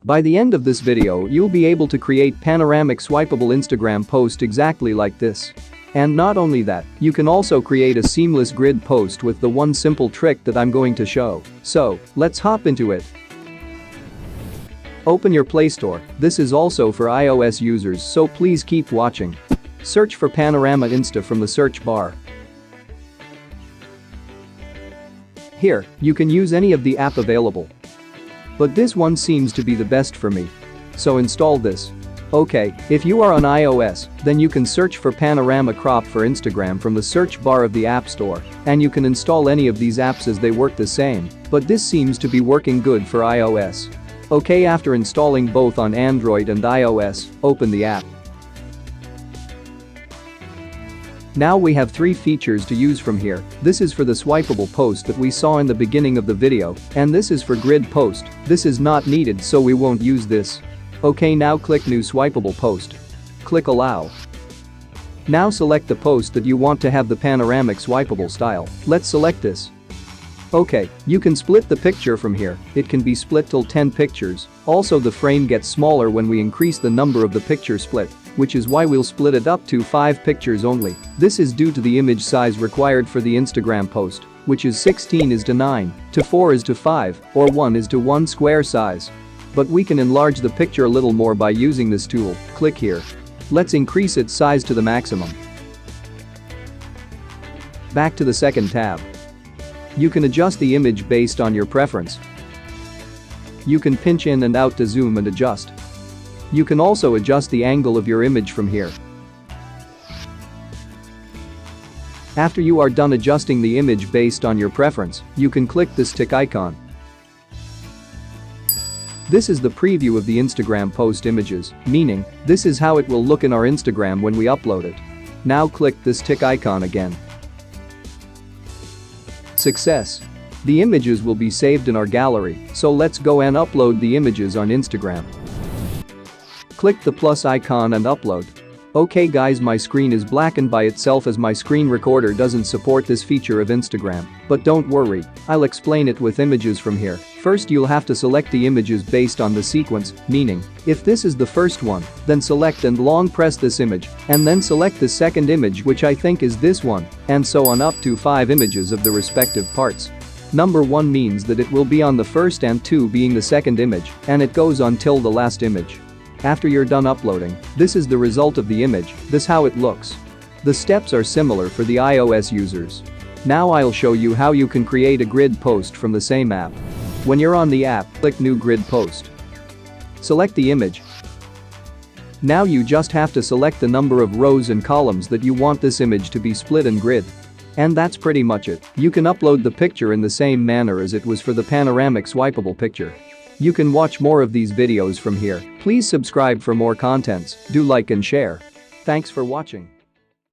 By the end of this video, you'll be able to create panoramic swipeable Instagram post exactly like this. And not only that, you can also create a seamless grid post with the one simple trick that I'm going to show. So, let's hop into it. Open your Play Store. This is also for iOS users, so please keep watching. Search for Panorama Insta from the search bar. Here, you can use any of the app available. But this one seems to be the best for me. So install this. Okay, if you are on iOS, then you can search for Panorama Crop for Instagram from the search bar of the App Store, and you can install any of these apps as they work the same, but this seems to be working good for iOS. Okay, after installing both on Android and iOS, open the app. Now we have 3 features to use from here. This is for the swipeable post that we saw in the beginning of the video, and this is for grid post. This is not needed, so we won't use this. Okay, now click New Swipeable Post. Click Allow. Now select the post that you want to have the panoramic swipeable style. Let's select this. Okay, you can split the picture from here. It can be split till 10 pictures. Also, the frame gets smaller when we increase the number of the picture split, which is why we'll split it up to 5 pictures only. This is due to the image size required for the Instagram post, which is 16:9, to 4:5, or 1:1 square size. But we can enlarge the picture a little more by using this tool. Click here. Let's increase its size to the maximum. Back to the second tab. You can adjust the image based on your preference. You can pinch in and out to zoom and adjust. You can also adjust the angle of your image from here. After you are done adjusting the image based on your preference, you can click this tick icon. This is the preview of the Instagram post images, meaning, this is how it will look in our Instagram when we upload it. Now click this tick icon again. Success! The images will be saved in our gallery, so let's go and upload the images on Instagram. Click the plus icon and upload. Okay guys, my screen is blackened by itself as my screen recorder doesn't support this feature of Instagram, but don't worry, I'll explain it with images from here. First, you'll have to select the images based on the sequence, meaning, if this is the first one, then select and long press this image, and then select the second image, which I think is this one, and so on up to 5 images of the respective parts. Number 1 means that it will be on the first and 2 being the second image, and it goes on till the last image. After you're done uploading, this is the result of the image, this how it looks. The steps are similar for the iOS users. Now I'll show you how you can create a grid post from the same app. When you're on the app, click New Grid Post. Select the image. Now you just have to select the number of rows and columns that you want this image to be split in grid. And that's pretty much it. You can upload the picture in the same manner as it was for the panoramic swipeable picture. You can watch more of these videos from here. Please subscribe for more contents, do like and share. Thanks for watching.